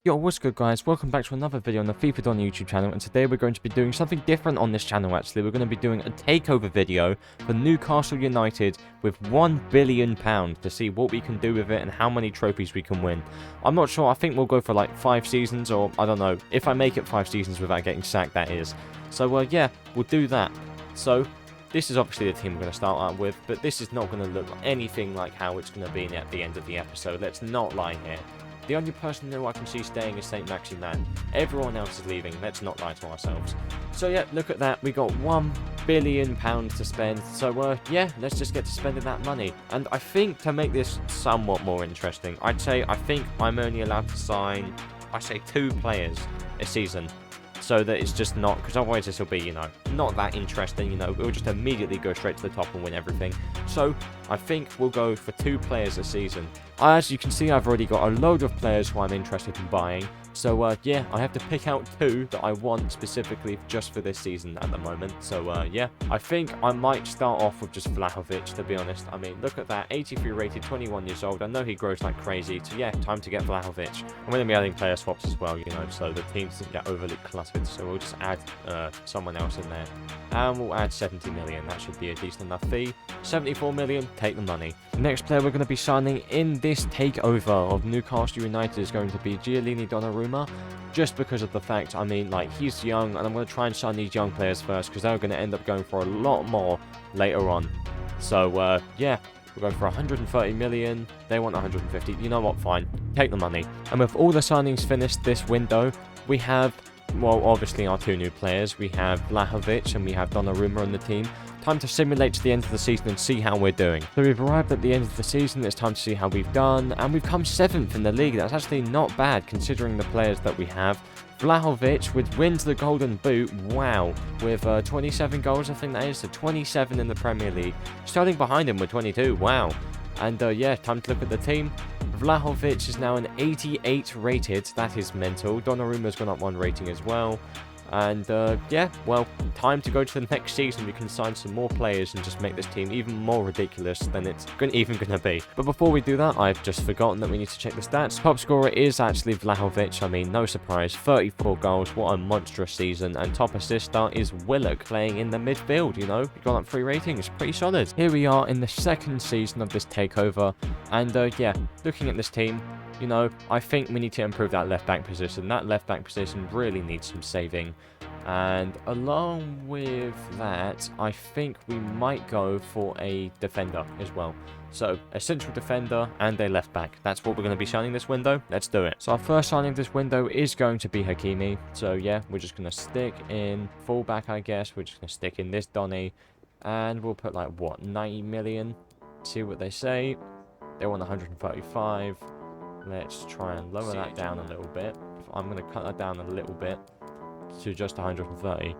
Yo, what's good guys? Welcome back to another video on the FIFA Don YouTube channel, and today we're going to be doing something different on this channel actually. We're going to be doing a takeover video for Newcastle United with £1 billion to see what we can do with it and how many trophies we can win. I'm not sure, I think we'll go for like 5 seasons, or I don't know, if I make it 5 seasons without getting sacked, that is. So yeah, we'll do that. So this is obviously the team we're going to start out with, but this is not going to look anything like how it's going to be at the end of the episode. Let's not lie here. The only person who I can see staying is St. Maximan. Everyone else is leaving. Let's not lie to ourselves. So yeah, look at that. We got £1 billion to spend. So yeah, let's just get to spending that money. And I think to make this somewhat more interesting, I think I'm only allowed to sign, 2 players a season. So that it's just not, because otherwise this will be, not that interesting, we'll just immediately go straight to the top and win everything. So I think we'll go for 2 players a season. As you can see, I've already got a load of players who I'm interested in buying. So yeah, I have to pick out 2 that I want specifically just for this season at the moment. So yeah, I think I might start off with just Vlahovic, to be honest. I mean, look at that, 83 rated, 21 years old. I know he grows like crazy. So yeah, time to get Vlahovic. I'm going to be adding player swaps as well, so the team doesn't get overly cluttered. So we'll just add someone else in there. And we'll add 70 million. That should be a decent enough fee. 74 million, take the money. The next player we're going to be signing in this takeover of Newcastle United is going to be Gianluigi Donnarumma. Just because of the fact, he's young, and I'm going to try and sign these young players first because they're going to end up going for a lot more later on. So yeah, we're going for 130 million. They want 150. You know what? Fine. Take the money. And with all the signings finished this window, we have, well, obviously our 2 new players. We have Vlahovic and we have Donnarumma on the team. Time to simulate to the end of the season and see how we're doing. So we've arrived at the end of the season. It's time to see how we've done, and we've come 7th in the league. That's actually not bad considering the players that we have. Vlahovic with wins the Golden Boot, wow, with 27 goals, I think that is, so 27 in the Premier League. Starting behind him with 22, wow. And yeah, time to look at the team. Vlahovic is now an 88 rated, that is mental. Donnarumma's gone up 1 rating as well. And yeah, well, time to go to the next season. We can sign some more players and just make this team even more ridiculous than it's even going to be. But before we do that, I've just forgotten that we need to check the stats. Top scorer is actually Vlahovic. I mean, no surprise, 34 goals. What a monstrous season. And top assister is Willock, playing in the midfield, He got up 3 ratings. Pretty solid. Here we are in the 2nd season of this takeover. And yeah, looking at this team, I think we need to improve that left-back position. That left-back position really needs some saving. And along with that, I think we might go for a defender as well. So, a central defender and a left-back. That's what we're going to be signing this window. Let's do it. So, our first signing of this window is going to be Hakimi. So, yeah, we're just going to stick in full-back, I guess. We're just going to stick in this Donny. And we'll put, 90 million? See what they say. They want 135. Let's try and lower that down a little bit. I'm going to cut that down a little bit to just 130.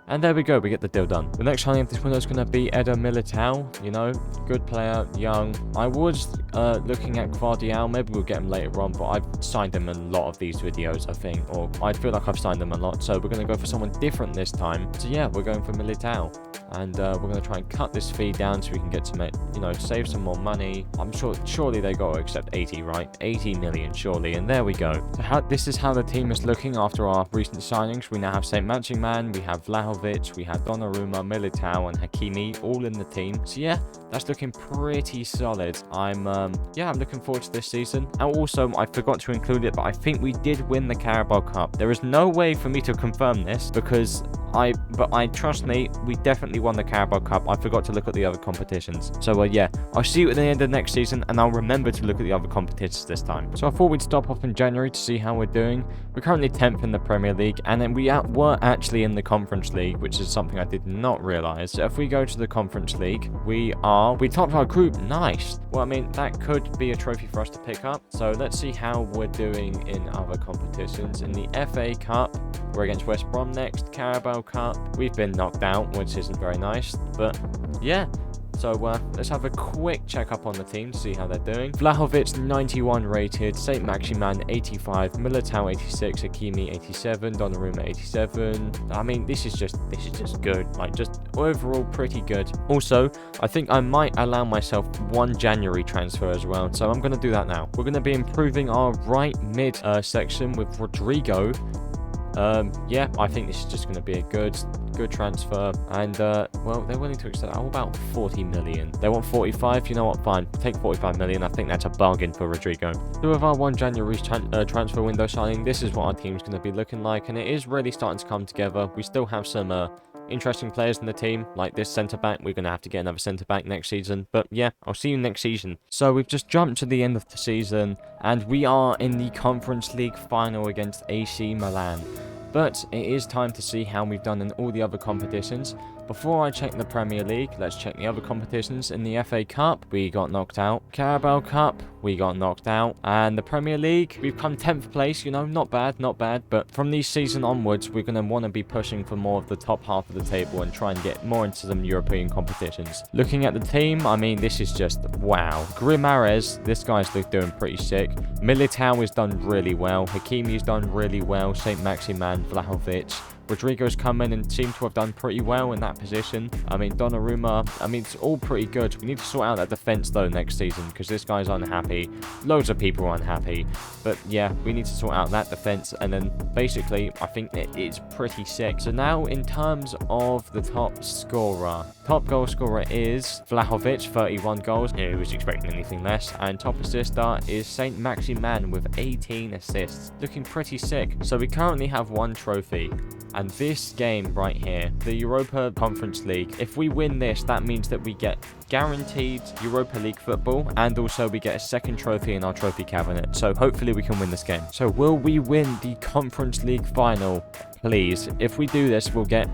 And there we go, we get the deal done. The next signing of this window is going to be Eder Militao. Good player, young. I was looking at Guardial. Maybe we'll get him later on, but I've signed him in a lot of these videos, I think. Or I feel like I've signed them a lot, so we're going to go for someone different this time. So yeah, we're going for Militao. And we're going to try and cut this fee down so we can get to make, save some more money. I'm sure, surely they got to accept 80, right? 80 million, surely. And there we go. So this is how the team is looking after our recent signings. We now have St. Maximan, we have Vlahovic, we have Donnarumma, Militao, and Hakimi all in the team. So yeah, that's looking pretty solid. I'm looking forward to this season. And also, I forgot to include it, but I think we did win the Carabao Cup. There is no way for me to confirm this because I trust me, we definitely won the Carabao Cup. I forgot to look at the other competitions. So yeah, I'll see you at the end of next season, and I'll remember to look at the other competitions this time. So I thought we'd stop off in January to see how we're doing. We're currently 10th in the Premier League, and then we were actually in the Conference League, which is something I did not realise. So if we go to the Conference League, we topped our group. Nice. Well, I mean, that could be a trophy for us to pick up. So let's see how we're doing in other competitions. In the FA Cup, we're against West Brom next. Carabao Cup, we've been knocked out, which isn't very nice, but yeah. So let's have a quick check-up on the team to see how they're doing. Vlahovic, 91 rated. St. Maximan, 85. Militao, 86. Hakimi, 87. Donnarumma, 87. I mean, this is just good. Like, just overall pretty good. Also, I think I might allow myself one January transfer as well. So I'm going to do that now. We're going to be improving our right mid section with Rodrigo. Yeah, I think this is just going to be a good transfer. And well, they're willing to accept. How about 40 million? They want 45. You know what? Fine, take 45 million. I think that's a bargain for Rodrigo. So with our 1 January transfer window signing, this is what our team's going to be looking like, and it is really starting to come together. We still have some interesting players in the team, like this centre-back. We're going to have to get another centre-back next season. But yeah, I'll see you next season. So we've just jumped to the end of the season, and we are in the Conference League final against AC Milan. But it is time to see how we've done in all the other competitions. Before I check the Premier League, let's check the other competitions. In the FA Cup, we got knocked out. Carabao Cup, we got knocked out. And the Premier League, we've come 10th place, you know, not bad. But from this season onwards, we're going to want to be pushing for more of the top half of the table and try and get more into some European competitions. Looking at the team, I mean, this is just, wow. Grimares, this guy's doing pretty sick. Militao has done really well. Hakimi's done really well. St. Maximan, Vlahovic. Rodrigo's come in and seemed to have done pretty well in that position. I mean, Donnarumma, I mean, it's all pretty good. We need to sort out that defense, though, next season, because this guy's unhappy. Loads of people are unhappy. But, yeah, we need to sort out that defense, and then, basically, I think it's pretty sick. So now, in terms of the top scorer, top goal scorer is Vlahovic, 31 goals. Who was expecting anything less? And top assister is St. Maximan with 18 assists. Looking pretty sick. So we currently have 1 trophy. And this game right here, the Europa Conference League, if we win this, that means that we get guaranteed Europa League football, and also we get a second trophy in our trophy cabinet. So hopefully we can win this game. So will we win the Conference League final? Please. If we do this, we'll get...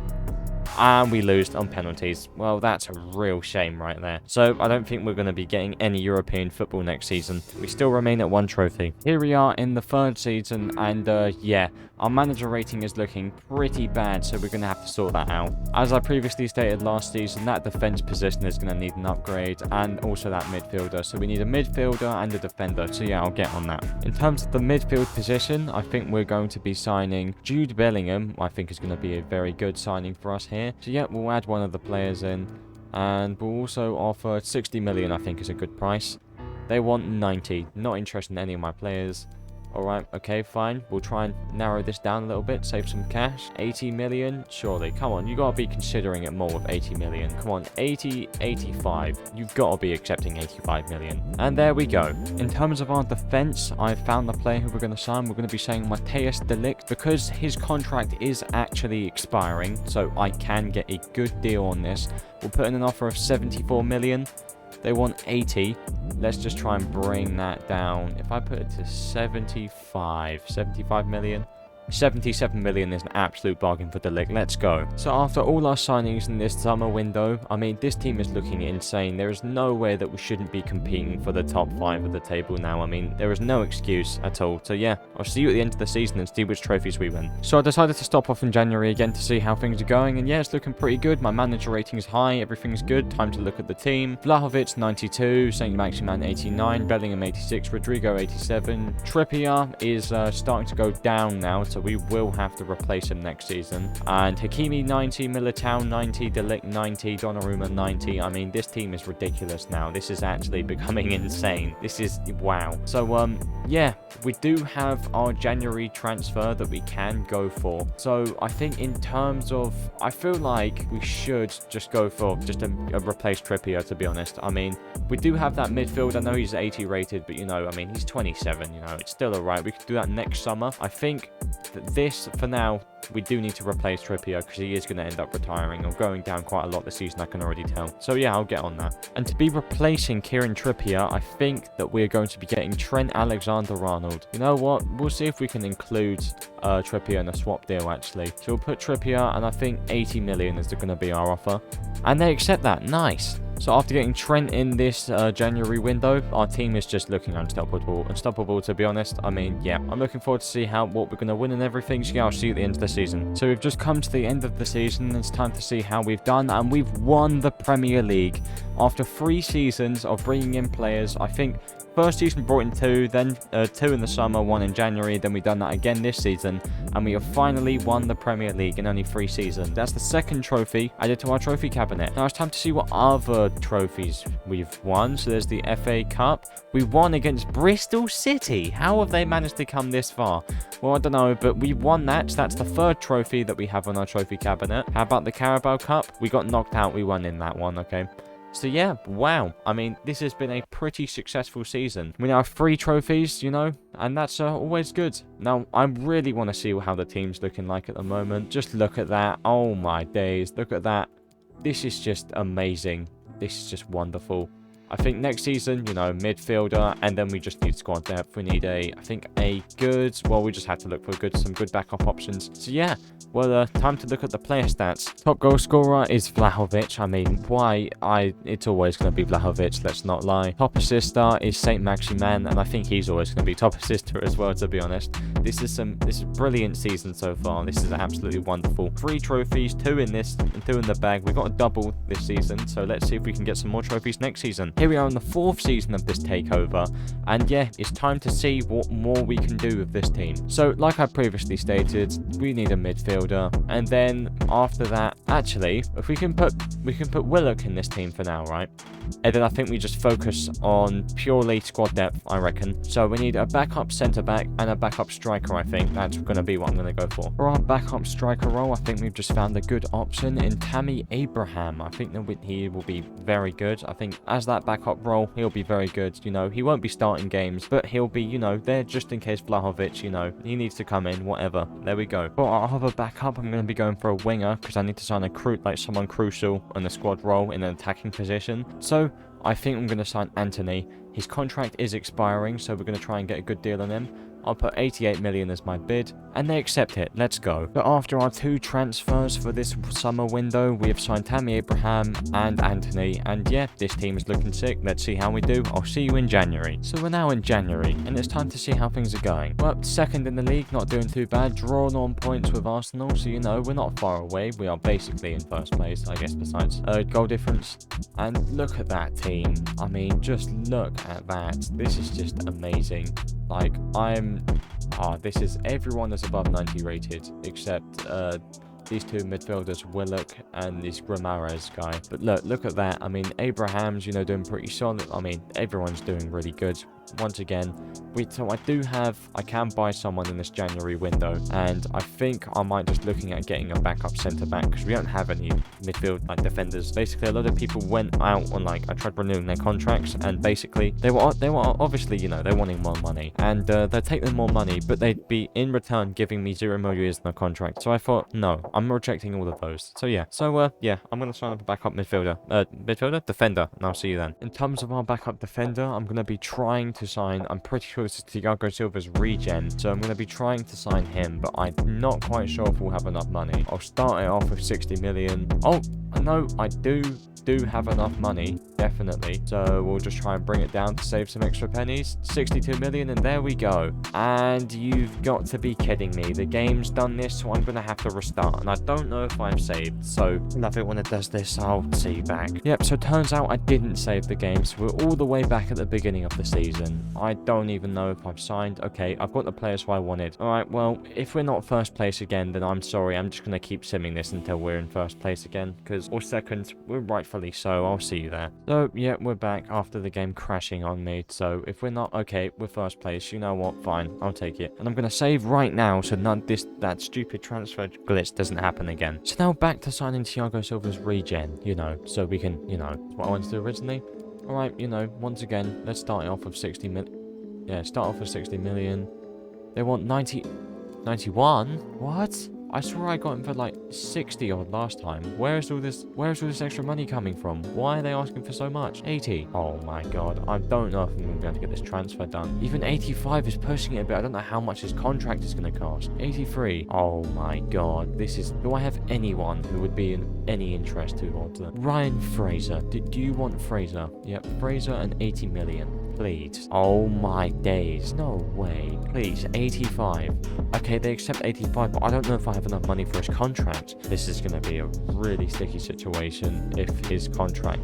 And we lose on penalties. Well, that's a real shame right there. So I don't think we're going to be getting any European football next season. We still remain at 1 trophy. Here we are in the 3rd season, and yeah, our manager rating is looking pretty bad, so we're going to have to sort that out. As I previously stated last season, that defense position is going to need an upgrade, and also that midfielder. So we need a midfielder and a defender. So yeah, I'll get on that. In terms of the midfield position, I think we're going to be signing Jude Bellingham. I think is going to be a very good signing for us here. So yeah, we'll add one of the players in, and we'll also offer 60 million, I think is a good price. They want 90. Not interested in any of my players. Alright, okay, fine. We'll try and narrow this down a little bit, save some cash. 80 million? Surely. Come on, you gotta be considering it more with 80 million. Come on, 80, 85. You've gotta be accepting 85 million. And there we go. In terms of our defense, I've found the player who we're gonna sign. We're gonna be saying Matthijs de Ligt, because his contract is actually expiring, so I can get a good deal on this. We'll put in an offer of 74 million. They want 80. Let's just try and bring that down. If I put it to 75 million. 77 million is an absolute bargain for the league. Let's go. So after all our signings in this summer window, I mean, this team is looking insane. There is no way that we shouldn't be competing for the top 5 of the table now. I mean, there is no excuse at all. So yeah, I'll see you at the end of the season and see which trophies we win. So I decided to stop off in January again to see how things are going. And yeah, it's looking pretty good. My manager rating is high. Everything's good. Time to look at the team. Vlahovic, 92. St. Maximan, 89. Bellingham, 86. Rodrigo, 87. Trippier is starting to go down now. So we will have to replace him next season. And Hakimi 90, Militao 90, De Ligt 90, Donnarumma 90. I mean, this team is ridiculous now. This is actually becoming insane. This is wow. So yeah, we do have our January transfer that we can go for. So I think in terms of, I feel like we should just go for just a replace Trippier, to be honest. I mean, we do have that midfield. I know he's 80 rated, but you know, I mean, he's 27, you know, it's still alright. We could do that next summer. I think that this, for now, we do need to replace Trippier because he is going to end up retiring or going down quite a lot this season, I can already tell. So yeah, I'll get on that. And to be replacing Kieran Trippier, I think that we're going to be getting Trent Alexander-Arnold. You know what? We'll see if we can include Trippier in a swap deal, actually. So we'll put Trippier, and I think 80 million is going to be our offer. And they accept that. Nice. So after getting Trent in this January window, our team is just looking unstoppable. Unstoppable, to be honest. I mean, yeah, I'm looking forward to see what we're going to win and everything. So yeah, I'll see you at the end of the season. So we've just come to the end of the season. It's time to see how we've done, and we've won the Premier League after 3 seasons of bringing in players. I think first season brought in 2, then 2 in the summer, 1 in January, then we've done that again this season, and we have finally won the Premier League in only 3 seasons. That's the 2nd trophy added to our trophy cabinet. Now it's time to see what other trophies we've won. So there's the FA Cup. We won against Bristol City. How have they managed to come this far? Well, I don't know, but we won that. So that's the 3rd trophy that we have on our trophy cabinet. How about the Carabao Cup? We got knocked out. We won in that one, okay? So yeah, wow. I mean, this has been a pretty successful season. We now have 3 trophies, you know, and that's always good. Now, I really want to see how the team's looking like at the moment. Just look at that. Oh my days. Look at that. This is just amazing. This is just wonderful. I think next season, you know, midfielder, and then we just need squad depth. We need we just had to look for some good backup options. So yeah, well, time to look at the player stats. Top goal scorer is Vlahovic. I mean, why? It's always going to be Vlahovic, let's not lie. Top assister is Saint Maximan, and I think he's always going to be top assister as well, to be honest. This is brilliant season so far. This is absolutely wonderful. 3 trophies, 2 in this, and 2 in the bag. We got a double this season, so let's see if we can get some more trophies next season. Here we are in the 4th season of this takeover, and yeah, it's time to see what more we can do with this team. So, like I previously stated, we need a midfielder, and then after that, actually, if we can put Willock in this team for now, right? And then I think we just focus on purely squad depth, I reckon. So we need a backup centre-back and a backup striker, I think. That's going to be what I'm going to go for. For our backup striker role, I think we've just found a good option in Tammy Abraham. I think that he will be very good. I think as that backup role, he'll be very good. You know, he won't be starting games, but he'll be, you know, there just in case Vlahovic, you know, he needs to come in, whatever. There we go. For our other backup, I'm going to be going for a winger because I need to sign someone crucial on the squad role in an attacking position. So I think I'm going to sign Anthony. His contract is expiring, so we're going to try and get a good deal on him. I'll put 88 million as my bid, and they accept it. Let's go. But after our 2 transfers for this summer window, we have signed Tammy Abraham and Anthony, and yeah, this team is looking sick. Let's see how we do. I'll see you in January. So we're now in January, and it's time to see how things are going. Well, 2nd in the league, not doing too bad. Drawn on points with Arsenal, so you know, we're not far away. We are basically in 1st place, I guess, besides goal difference. And look at that team. I mean, just look at that. This is just amazing. Like, everyone is above 90 rated, except these 2 midfielders, Willock and this Grimares guy. But look at that. I mean, Abraham's, you know, doing pretty solid. I mean, everyone's doing really good. Once again, I can buy someone in this January window, and I think I might just looking at getting a backup centre-back because we don't have any midfield defenders. Basically, a lot of people went out on I tried renewing their contracts, and basically they were obviously, you know, they're wanting more money, and they'd take them more money, but they'd be in return giving me 0 more years in the contract. So I thought, no, I'm rejecting all of those. So yeah, I'm gonna sign up a backup defender, and I'll see you then. In terms of our backup defender, I'm gonna be trying to sign, I'm pretty sure this is Thiago Silva's regen, so I'm going to be trying to sign him, but I'm not quite sure if we'll have enough money. I'll start it off with 60 million. Oh, no, I do have enough money, definitely. So we'll just try and bring it down to save some extra pennies. 62 million, and there we go. And you've got to be kidding me. The game's done this, so I'm going to have to restart. And I don't know if I've saved. So love it when it does this. I'll see you back. Yep, so it turns out I didn't save the game. So we're all the way back at the beginning of the season. I don't even know if I've signed. Okay, I've got the players who I wanted. All right, well, if we're not 1st place again, then I'm sorry. I'm just going to keep simming this until we're in 1st place again. Or 2nd, we're rightfully so. I'll see you there. So yeah, we're back after the game crashing on me. So if we're not, okay, we're 1st place. You know what? Fine, I'll take it. And I'm gonna save right now so that stupid transfer glitch doesn't happen again. So now back to signing Thiago Silva's regen. You know, so we can, you know, what I wanted to do originally. All right, you know, once again, let's start it off with 60 million. Yeah, start off with 60 million. They want 91. What? I swear I got him for like 60 odd last time. Where's all this extra money coming from? Why are they asking for so much? 80. Oh my god. I don't know if I'm going to be able to get this transfer done. Even 85 is pushing it a bit. I don't know how much his contract is going to cost. 83. Oh my god. This is... Do I have anyone who would be in any interest towards them? Ryan Fraser. Do you want Fraser? Yep. Fraser and 80 million. Please. Oh my days. No way. Please. 85. Okay, they accept 85, but I don't know if I have enough money for his contract. This is going to be a really sticky situation if his contract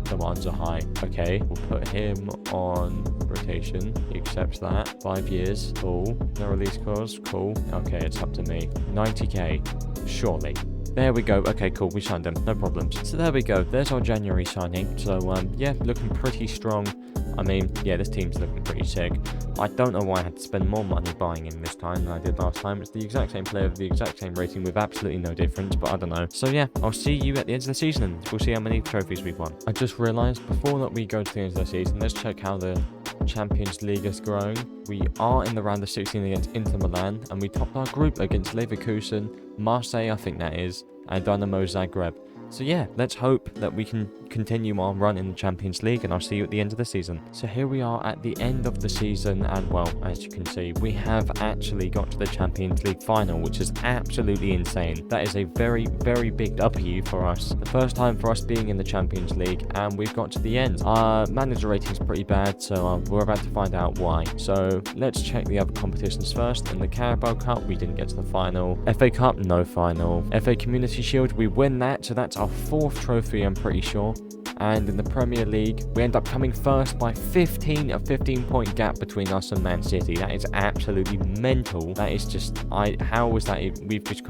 demands are high. Okay, we'll put him on rotation. He accepts that. 5 years. Cool. No release clause. Cool. Okay, it's up to me. 90k. Surely. There we go. Okay, cool. We signed him. No problems. So there we go. There's our January signing. So, yeah, looking pretty strong. I mean, yeah, this team's looking pretty sick. I don't know why I had to spend more money buying him this time than I did last time. It's the exact same player with the exact same rating with absolutely no difference, but I don't know. So yeah, I'll see you at the end of the season and we'll see how many trophies we've won. I just realised before that we go to the end of the season, let's check how the Champions League is growing. We are in the round of 16 against Inter Milan and we topped our group against Leverkusen, Marseille I think that is, and Dynamo Zagreb. So yeah, let's hope that we can continue our run in the Champions League and I'll see you at the end of the season. So here we are at the end of the season and well, as you can see, we have actually got to the Champions League final, which is absolutely insane. That is a very, very big W for us. The first time for us being in the Champions League and we've got to the end. Our manager rating is pretty bad, so we're about to find out why. So let's check the other competitions first. In the Carabao Cup, we didn't get to the final. FA Cup, no final. FA Community Shield, we win that, so that's our 4th trophy, I'm pretty sure. And in the Premier League, we end up coming first by 15, a 15-point gap between us and Man City. That is absolutely mental. That is just, how was that? We've just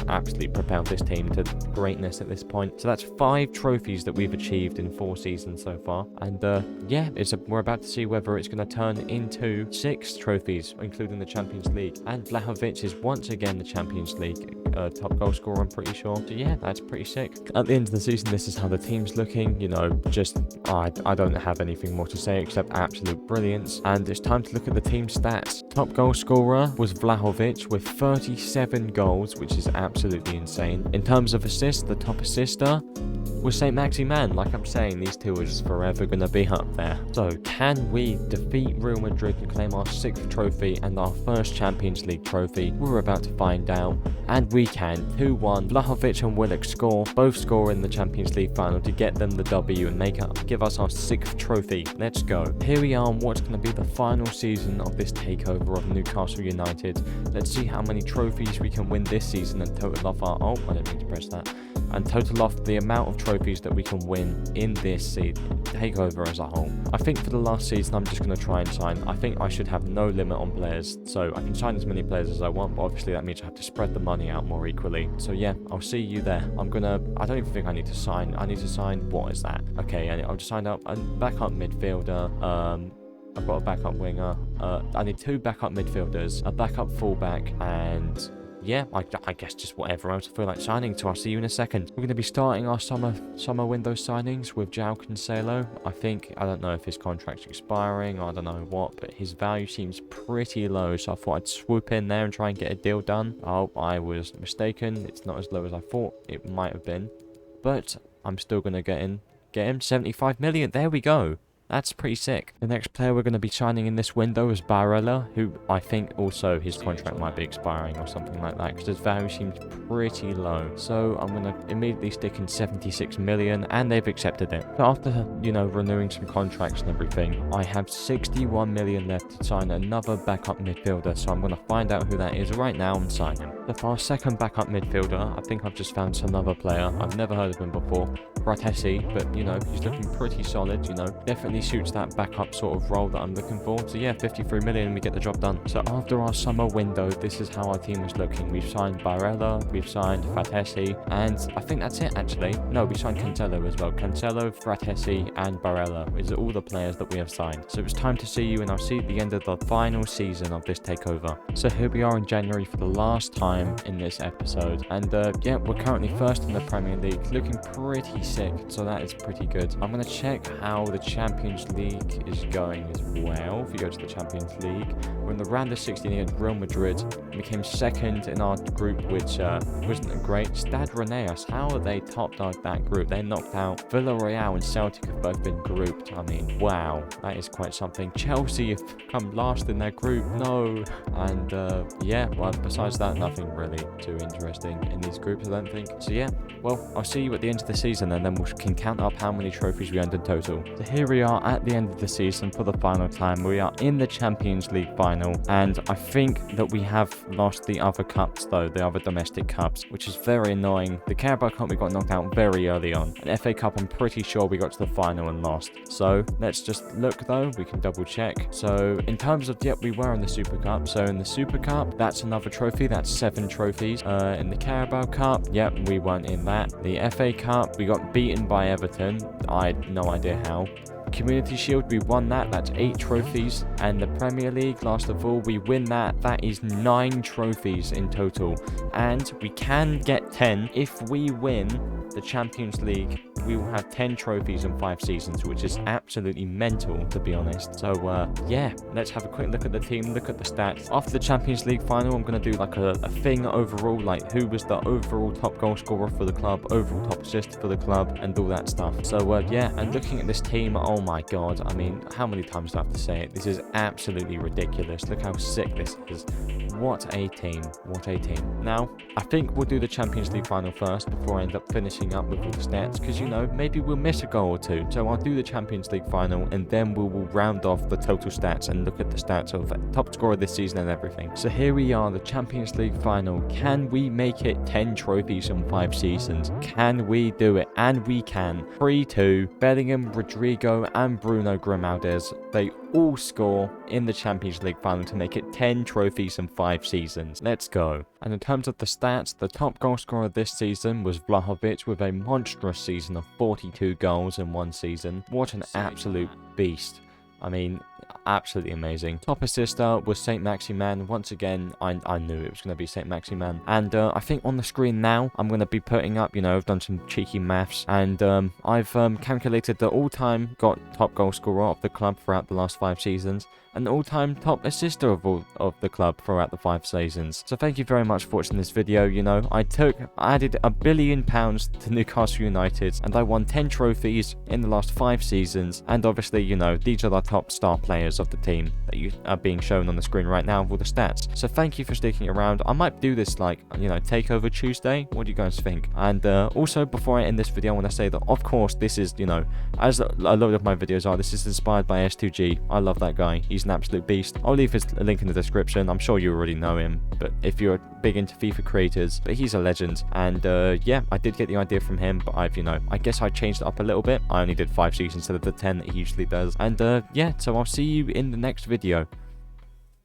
absolutely propelled this team to greatness at this point. So that's 5 trophies that we've achieved in 4 seasons so far. And yeah, we're about to see whether it's going to turn into 6 trophies, including the Champions League. And Vlahovic is once again the Champions League top goal scorer, I'm pretty sure. So yeah, that's pretty sick. At the end of the season, this is how the team's looking. You know, just I don't have anything more to say except absolute brilliance. And it's time to look at the team stats. Top goal scorer was Vlahovic with 37 goals, which is absolutely insane. In terms of assists, the top assister was St. Maximan. Like I'm saying, these two are just forever going to be up there. So, can we defeat Real Madrid and claim our 6th trophy and our first Champions League trophy? We're about to find out. And we can. 2-1. Vlahovic and Willock both score in the Champions League final to get them the W and give us our 6th trophy. Let's go. Here we are on what's going to be the final season of this takeover of Newcastle United. Let's see how many trophies we can win this season and total off our... Oh, I didn't mean to press that. And total off the amount of trophies that we can win in this takeover as a whole. I think for the last season, I'm just going to try and sign. I think I should have no limit on players, so I can sign as many players as I want, but obviously that means I have to spread the money out more equally. So yeah, I'll see you there. I don't even think I need to sign. I need to sign, what is that? Okay, I'll just sign up a backup midfielder. I've got a backup winger. I need 2 backup midfielders, a backup fullback, and... yeah, I guess just whatever else I feel like signing, so I'll see you in a second. We're going to be starting our summer window signings with João Cancelo. I don't know if his contract's expiring, I don't know what, but his value seems pretty low, so I thought I'd swoop in there and try and get a deal done. Oh, I was mistaken. It's not as low as I thought it might have been, but I'm still going to get him 75 million. There we go. That's pretty sick. The next player we're going to be signing in this window is Barella, who I think also his contract might be expiring or something like that because his value seems pretty low. So I'm going to immediately stick in 76 million and they've accepted it. So after, you know, renewing some contracts and everything, I have 61 million left to sign another backup midfielder. So I'm going to find out who that is right now and sign him. So for our second backup midfielder, I think I've just found another player. I've never heard of him before. Fratesi, but you know, he's looking pretty solid, you know, definitely suits that backup sort of role that I'm looking for. So yeah, 53 million and we get the job done. So after our summer window, this is how our team is looking. We've signed Barella, we've signed Fratesi, and I think that's it actually. No, we signed Cancelo as well. Cancelo, Fratesi, and Barella is all the players that we have signed. So it's time to see you, and I'll see you at the end of the final season of this takeover. So here we are in January for the last time in this episode, and yeah, we're currently first in the Premier League, looking pretty sick, so that is pretty good. I'm going to check how the Champions Champions League is going as well. If you go to the Champions League, we're in the round of 16 against Real Madrid. We came second in our group, which wasn't a great. Stade Rennais, how are they topped out that group? They knocked out Villarreal and Celtic have both been grouped. I mean, wow, that is quite something. Chelsea have come last in their group. No. And yeah, well, besides that, nothing really too interesting in these groups, I don't think. So yeah, well, I'll see you at the end of the season, and then we can count up how many trophies we earned in total. So here we are at the end of the season for the final time. We are in the Champions League final, and I think that we have lost the other cups though, the other domestic cups, which is very annoying. The Carabao Cup we got knocked out very early on. An FA Cup, I'm pretty sure we got to the final and lost. So let's just look though, we can double check. So in terms of, yep, we were in the Super Cup. So in the Super Cup, that's another trophy, that's 7 trophies. In the Carabao Cup, yep, we weren't in that. The FA Cup, we got beaten by Everton. I had no idea how. Community Shield, we won that, that's 8 trophies. And the Premier League, last of all, we win that, that is 9 trophies in total. And we can get 10 if we win the Champions League. We will have 10 trophies in 5 seasons, which is absolutely mental, to be honest. So yeah, let's have a quick look at the team, look at the stats. After the Champions League final, I'm going to do like a thing overall, like who was the overall top goal scorer for the club, overall top assist for the club, and all that stuff. So yeah, and looking at this team, oh my god, I mean, how many times do I have to say it? This is absolutely ridiculous. Look how sick this is. What a team, what a team. Now, I think we'll do the Champions League final first before I end up finishing up with all the stats, because, you know, maybe we'll miss a goal or two. So I'll do the Champions League final, and then we will round off the total stats and look at the stats of top scorer this season and everything. So here we are, the Champions League final. Can we make it 10 trophies in 5 seasons? Can we do it? And we can. 3-2, Bellingham, Rodrigo, and Bruno Grimaldes. They all score in the Champions League final to make it 10 trophies in 5 seasons. Let's go. And in terms of the stats, the top goal scorer this season was Vlahovic with a monstrous season of 42 goals in 1 season. What an absolute beast. I mean, absolutely amazing. Top assister was Saint Maximin. Once again, I knew it was going to be Saint Maximin. And I think on the screen now, I'm going to be putting up, you know, I've done some cheeky maths. And I've calculated the all-time top goal scorer of the club throughout the last 5 seasons. And the all-time top assister of the club throughout the 5 seasons. So thank you very much for watching this video. You know, I added £1 billion to Newcastle United, and I won 10 trophies in the last 5 seasons. And obviously, you know, these are the top star players of the team that you are being shown on the screen right now with all the stats. So thank you for sticking around. I might do this like, you know, Takeover Tuesday. What do you guys think? And also, before I end this video, I want to say that, of course, this is, you know, as a lot of my videos are, this is inspired by S2G. I love that guy. He's an absolute beast. I'll leave his link in the description. I'm sure you already know him, but if you're big into FIFA creators, but he's a legend. And yeah, I did get the idea from him, but I've, you know, I guess I changed it up a little bit. I only did 5 seasons instead of the 10 that he usually does. And yeah, so I'll see you in the next video.